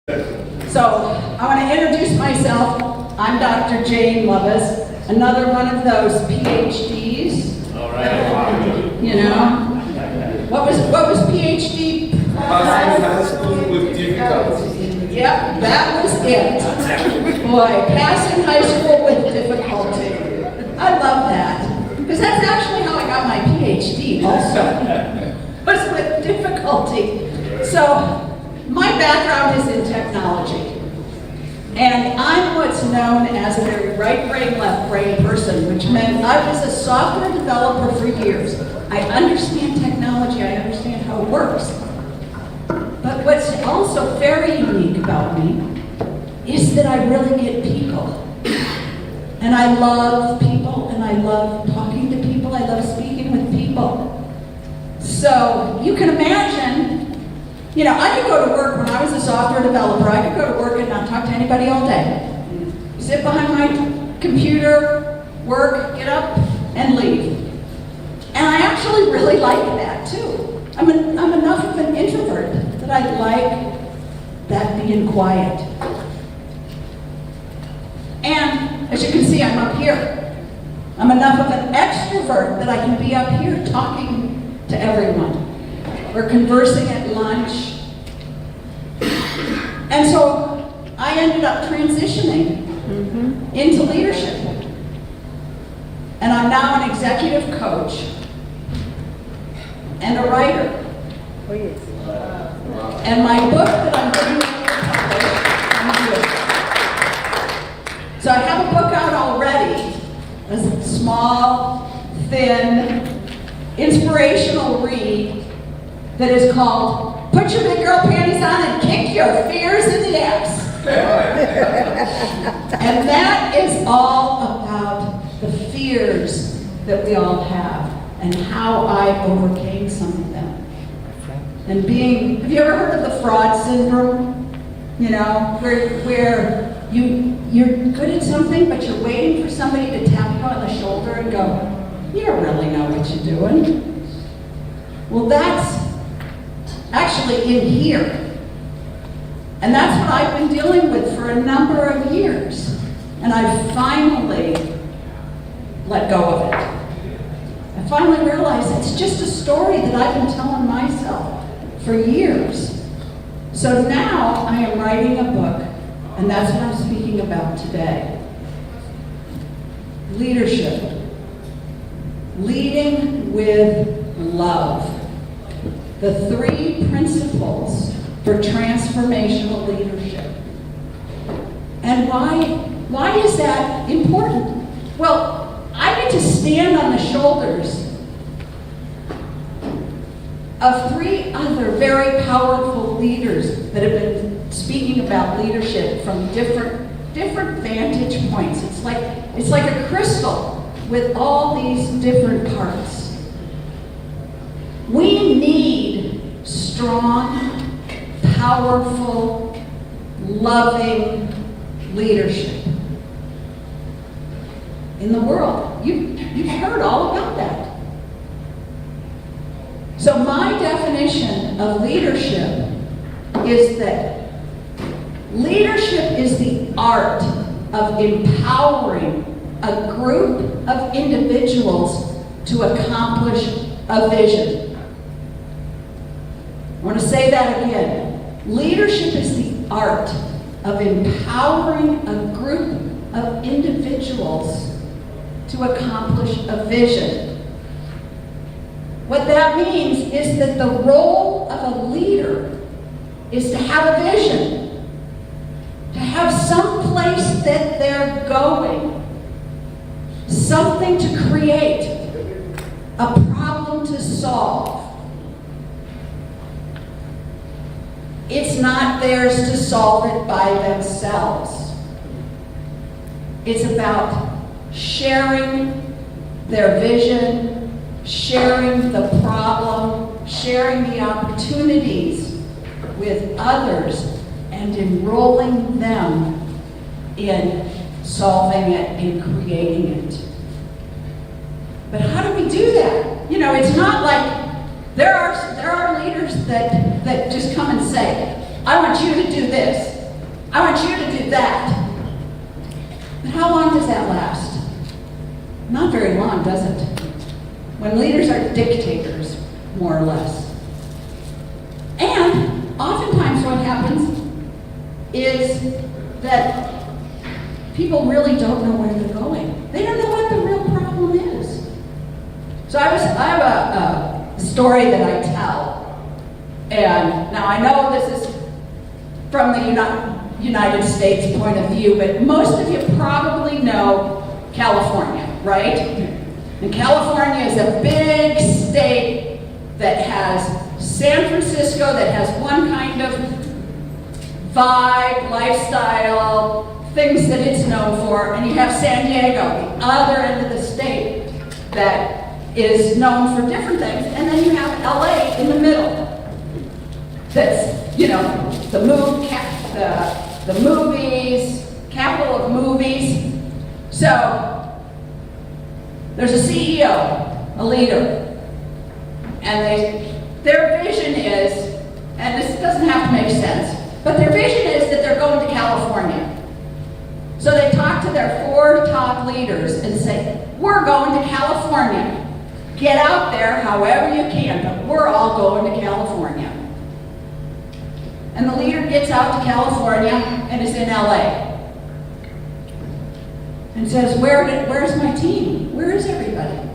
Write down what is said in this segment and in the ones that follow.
So, I want to introduce myself. I'm Dr. Jane Lovas, another one of those PhDs. All right. You know, what was PhD? Passing high school with difficulty. Yep, that was it. Boy, passing high school with difficulty. I love that, because that's actually how I got my PhD also, was with difficulty. So, my background is in technology, and I'm what's known as a very right brain, left brain person, which meant I was a software developer for years. I understand technology, I understand how it works. But what's also very unique about me is that I really get people. And I love people, and I love talking to people, I love speaking with people. So you can imagine, you know, I could go to work when I was a software developer. I could go to work and not talk to anybody all day. Sit behind my computer, work, get up, and leave. And I actually really like that too. I'm enough of an introvert that I like that being quiet. And as you can see, I'm up here. I'm enough of an extrovert that I can be up here talking to everyone. We're conversing at lunch. And so I ended up transitioning into leadership. And I'm now an executive coach and a writer. Oh, yes. And my book that I'm bringing out, so I have a book out already, a small, thin, inspirational read that is called Put Your Big Girl Panties On and Kick Your Fears in the Ass. And that is all about the fears that we all have and how I overcame some of them. And have you ever heard of the fraud syndrome? You know, where you're good at something, but you're waiting for somebody to tap you on the shoulder and go, you don't really know what you're doing. Well, that's actually in here. And that's what I've been dealing with for a number of years. And I finally let go of it. I finally realized it's just a story that I've been telling myself for years. So now I am writing a book, and that's what I'm speaking about today. Leadership. Leading with love. The 3 principles for transformational leadership. And why is that important? Well, I get to stand on the shoulders of 3 other very powerful leaders that have been speaking about leadership from different vantage points. It's like a crystal with all these different parts. We need strong, powerful, loving leadership in the world. You've heard all about that. So my definition of leadership is that leadership is the art of empowering a group of individuals to accomplish a vision. I want to say that again. Leadership is the art of empowering a group of individuals to accomplish a vision. What that means is that the role of a leader is to have a vision, to have some place that they're going, something to create, a problem to solve. It's not theirs to solve it by themselves. It's about sharing their vision, sharing the problem, sharing the opportunities with others, and enrolling them in solving it and creating it. But how do we do that? You know, it's not like there are leaders that just come and say, I want you to do this. I want you to do that. But how long does that last? Not very long, does it? When leaders are dictators, more or less. And oftentimes what happens is that people really don't know where they're going. They don't know what the real problem is. So I have a story that I tell. And now I know this is from the United States point of view, but most of you probably know California, right? And California is a big state that has San Francisco, that has one kind of vibe, lifestyle, things that it's known for, and you have San Diego, the other end of the state, that is known for different things, and then you have LA in the middle. That's, you know, the movies, capital of movies. So, there's a CEO, a leader, and their vision is, and this doesn't have to make sense, but their vision is that they're going to California. So they talk to their 4 top leaders and say, we're going to California. Get out there however you can, but we're all going to California. And the leader gets out to California and is in LA. And says, where's my team? Where is everybody?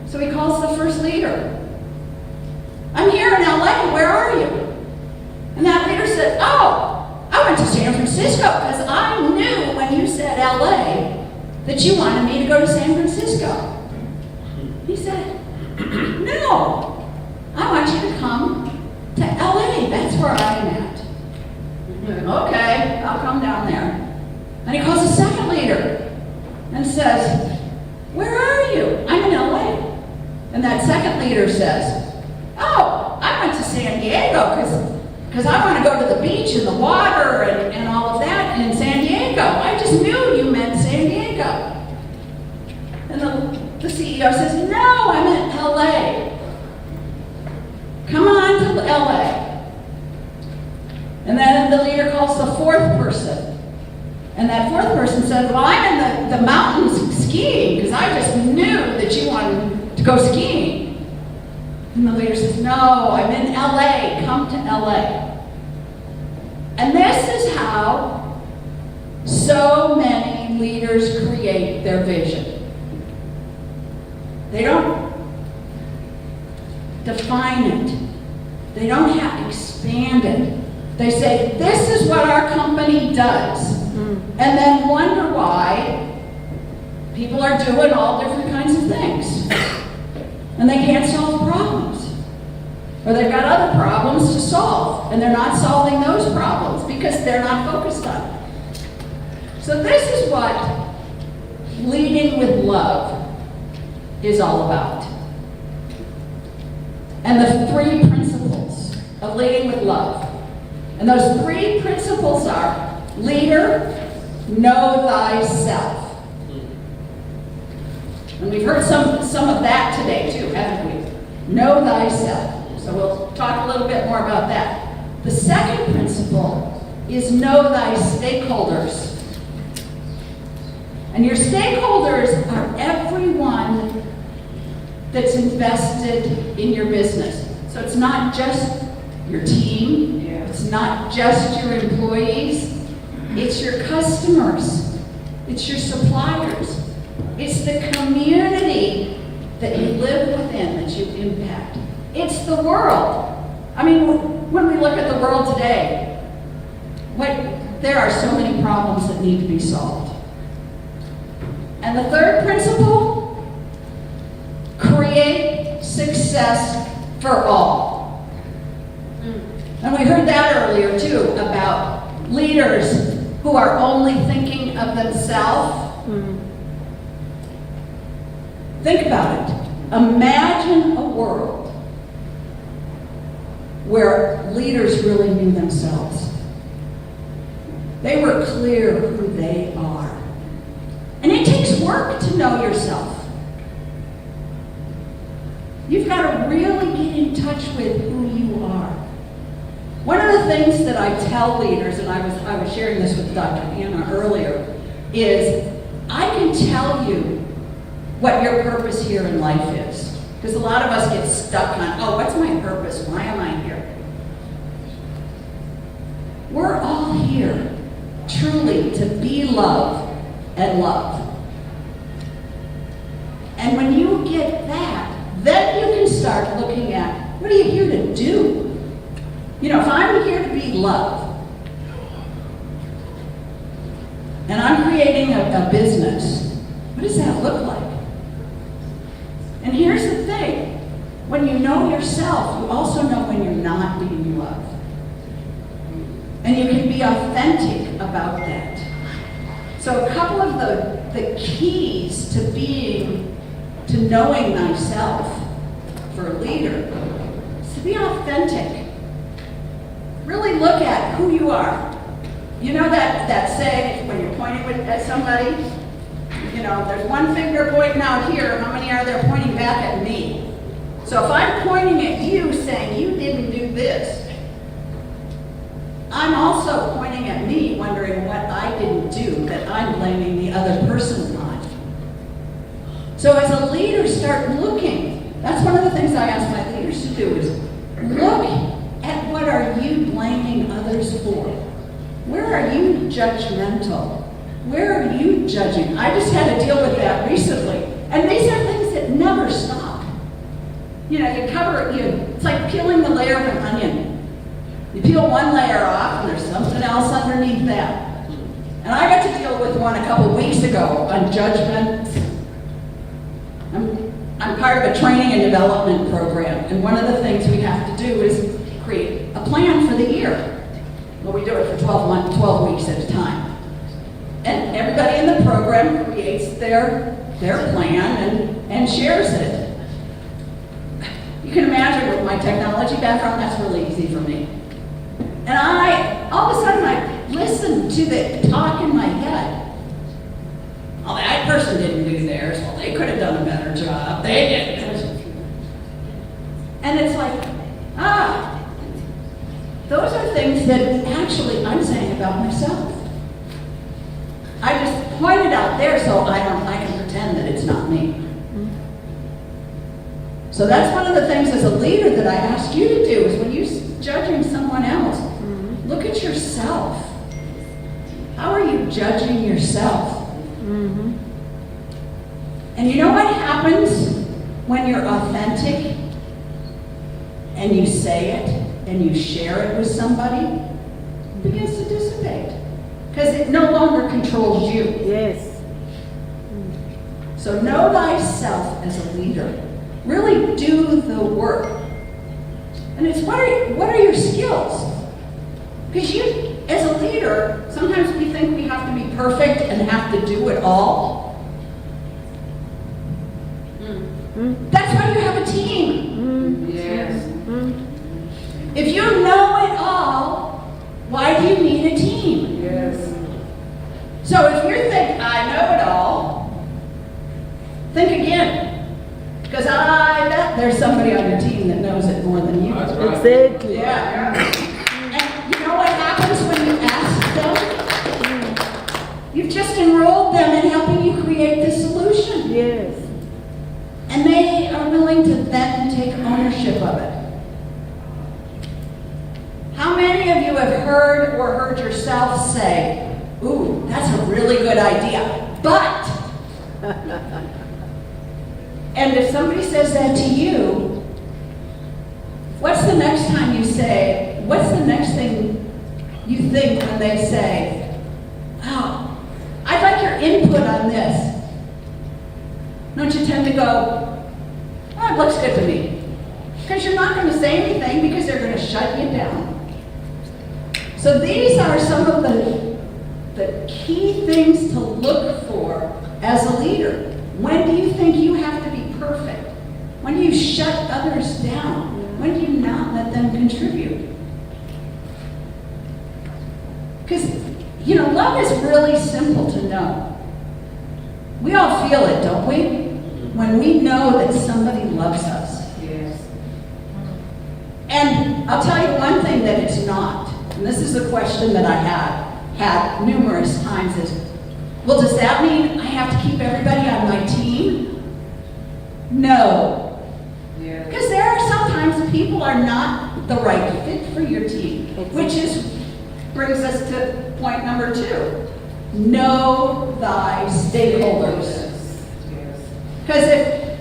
So he calls the first leader. I'm here in LA, where are you? And that leader said, oh, I went to San Francisco because I knew when you said LA that you wanted me to go to San Francisco. He said, no, I want you to come to LA. That's where I'm at. Okay, I'll come down there. And he calls the second leader and says, where are you? I'm in LA. And that second leader says, oh, I went to San Diego because I want to go to the beach and the water and all of that in San Diego. I just knew you meant San Diego. And the CEO says, no, I'm in LA. Come on to LA. And then the leader calls the 4th person. And that 4th person says, well, I'm in the mountains skiing because I just knew that you wanted to go skiing. And the leader says, no, I'm in LA. Come to LA. And this is how so many leaders create their vision. They don't define it. They don't have expand it. They say, this is what our company does. And then wonder why people are doing all different kinds of things. And they can't solve problems. Or they've got other problems to solve, and they're not solving those problems because they're not focused on it. So this is what leading with love is all about. And the 3 principles of leading with love. And those 3 principles are, leader, know thyself. And we've heard some of that today too, haven't we? Know thyself. So we'll talk a little bit more about that. The second principle is know thy stakeholders. And your stakeholders are everyone that's invested in your business. So it's not just your team, it's not just your employees, it's your customers, it's your suppliers, it's the community that you live within that you impact. It's the world. I mean, when we look at the world today, there are so many problems that need to be solved. And the third principle, create success for all. And we heard that earlier too, about leaders who are only thinking of themselves. Think about it. Imagine a world where leaders really knew themselves. They were clear who they are. And it takes work to know yourself. You've got to really get in touch with who you are. things that I tell leaders, and I was sharing this with Dr. Anna earlier, is I can tell you what your purpose here in life is. Because a lot of us get stuck on, oh, what's my purpose? Why am I here? We're all here, truly, to be love and love. And when you get that, then you can start looking at, what are you here to do? You know, if I'm here to be love, and I'm creating a business, what does that look like? And here's the thing, when you know yourself, you also know when you're not being loved. And you can be authentic about that. So a couple of the keys to knowing thyself for a leader is to be authentic. Really look at who you are. You know that saying when you're pointing at somebody, you know, there's one finger pointing out here, how many are there pointing back at me? So if I'm pointing at you saying you didn't do this, I'm also pointing at me wondering what I didn't do that I'm blaming the other person on. So as a leader, start looking. That's one of the things I ask my leaders to do is look at what are you blaming others for? Where are you judgmental? Where are you judging? I just had to deal with that recently. And these are things that never stop. You know, it's like peeling the layer of an onion. You peel one layer off and there's something else underneath that. And I got to deal with one a couple weeks ago on judgment. I'm part of a training and development program, and one of the things we have to do is create a plan for the year. Well, we do it for 12 weeks at a time. And everybody in the program creates their plan and shares it. You can imagine with my technology background, that's really easy for me. And all of a sudden, I listened to the talk in my head. Oh, that person didn't do theirs. Well, they could have done a better job. They didn't. And it's like, those are things that actually I'm saying about myself. I just pointed out there so I can pretend that it's not me. So that's one of the things as a leader that I ask you to do is when you're judging someone else, look at yourself. How are you judging yourself? And you know what happens when you're authentic and you say it and you share it with somebody? It begins to dissipate because it no longer controls you. Yes. So know thyself as a leader. Really do the work. And it's what are your skills? Because you, as a leader, sometimes we think we have to be perfect and have to do it all. That's why you have a team. Yes. If you know it all, why do you need a team? Yes. So if you think, I know it all, think again. Because I bet there's somebody on your team that knows it more than you. That's right. Exactly. Yeah. And you know what happens when you ask them? You've just enrolled them in helping you create the solution. Yes. And they are willing to then take ownership of it. How many of you have heard or heard yourself say, ooh, that's a really good idea, but... And if somebody says that to you, what's the next time you say, what's the next thing you think when they say, oh, I'd like your input on this? Don't you tend to go, oh, it looks good to me? Because you're not going to say anything because they're going to shut you down. So these are some of the key things to look for as a leader. When do you think you have to be perfect? When do you shut others down? When do you not let them contribute? Because, you know, love is really simple to know. We all feel it, don't we? When we know that somebody loves us. Yes. And I'll tell you one thing that it's not. and this is a question that I had numerous times, is, well, does that mean I have to keep everybody on my team? No. Because there are sometimes people are not the right fit for your team, which brings us to point number 2. Know thy stakeholders. Because if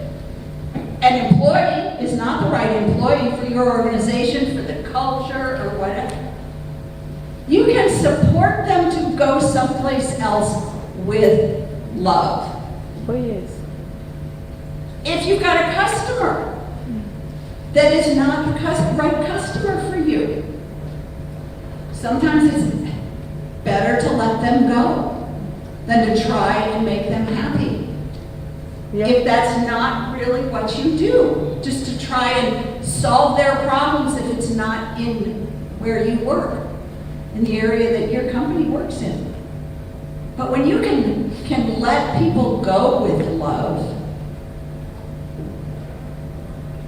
an employee is not the right employee for your organization, for the culture, or whatever, you can support them to go someplace else with love. Oh, yes. If you've got a customer that is not the right customer for you, sometimes it's better to let them go than to try and make them happy. Yep. If that's not really what you do, just to try and solve their problems if it's not in where you work, in the area that your company works in. But when you can let people go with love,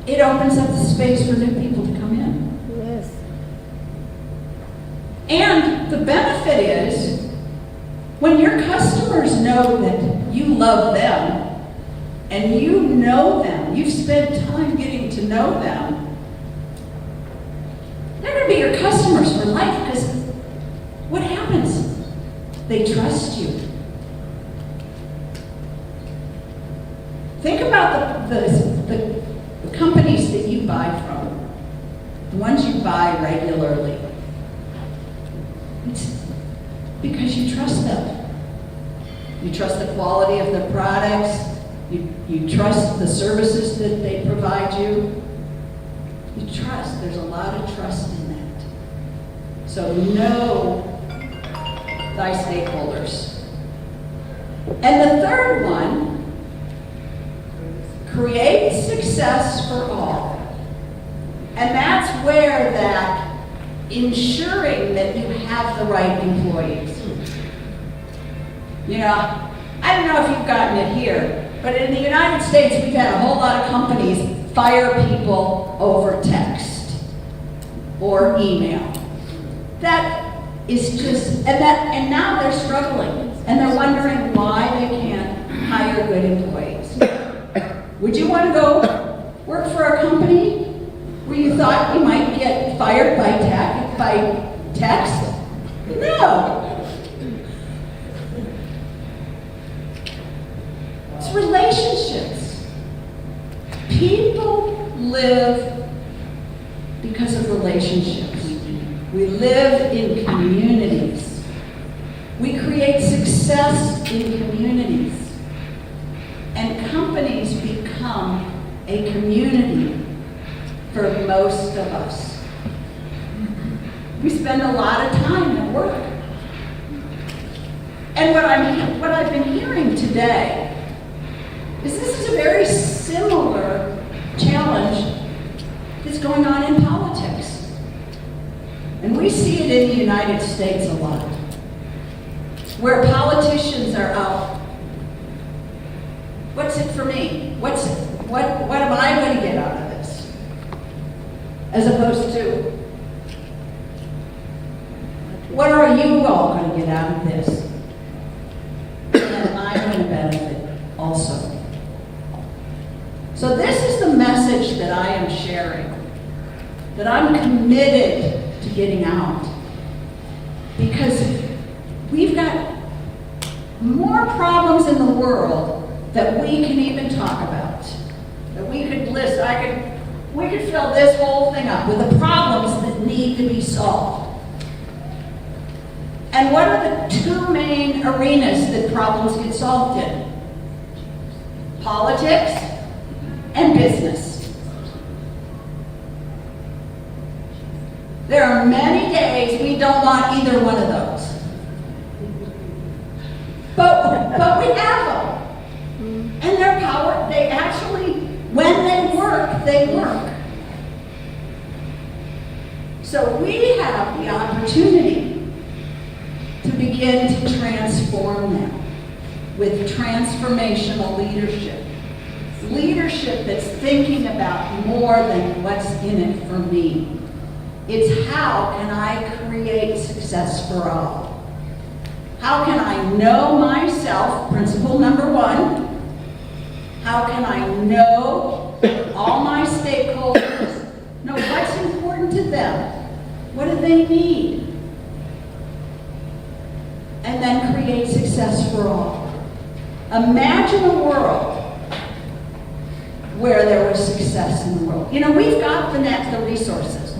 it opens up the space for new people to come in. Yes. And the benefit is, when your customers know that you love them, and you know them, you've spent time getting to know them, they're going to be your customers for life, because what happens? They trust you. Think about the companies that you buy from, the ones you buy regularly. It's because you trust them. You trust the quality of their products. You trust the services that they provide you. You trust. There's a lot of trust in that. So know thy stakeholders. And the third one, create success for all. And that's where that ensuring that you have the right employees. You know, I don't know if you've gotten it here, but in the United States, we've had a whole lot of companies fire people over text or email. That is just, and now they're struggling, and they're wondering why they can't hire good employees. Would you want to go work for a company where you thought you might get fired by text? No. It's relationships. People live because of relationships. We live in communities. We create success in communities. And companies become a community for most of us. We spend a lot of time at work. And what I've been hearing today is this is a very similar challenge that's going on in politics. And we see it in the United States a lot, where politicians are out. What's it for me? What am I going to get out of this? As opposed to, what are you all going to get out of this? And I'm going to benefit also. So this is the message that I am sharing, that I'm committed to getting out. Because we've got more problems in the world that we can even talk about. That we could list, we could fill this whole thing up with the problems that need to be solved. And what are the two main arenas that problems get solved in? Politics and business. There are many days we don't want either one of those. But we have them. And their power, they actually, when they work, they work. So we have the opportunity to begin to transform them with transformational leadership. Leadership that's thinking about more than what's in it for me. It's how can I create for all. How can I know myself, principle number one? How can I know all my stakeholders, know what's important to them? What do they need? And then create success for all. Imagine a world where there was success in the world. You know, we've got the resources.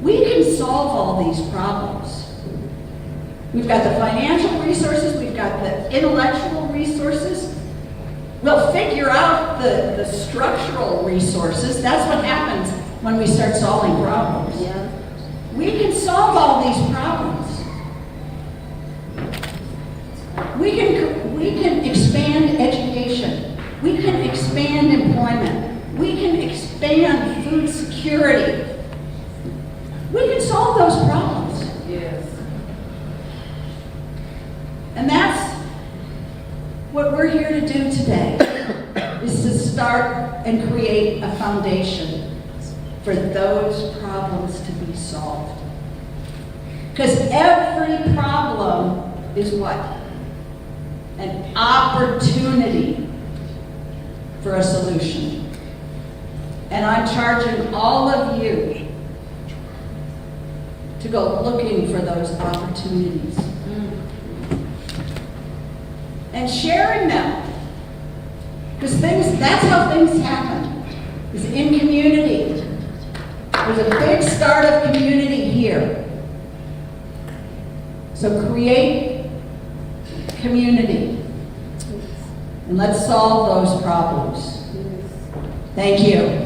We can solve all these problems. We've got the financial resources, we've got the intellectual resources. We'll figure out the structural resources. That's what happens when we start solving problems. Yeah. We can solve all these problems. We can expand education. We can expand employment. We can expand food security. We can solve those problems. Yes. And that's what we're here to do today, is to start and create a foundation for those problems to be solved. Because every problem is what? An opportunity for a solution. And I'm charging all of you to go looking for those opportunities. And sharing them. Because that's how things happen, is in community. There's a big start of community here. So create community. And let's solve those problems. Thank you.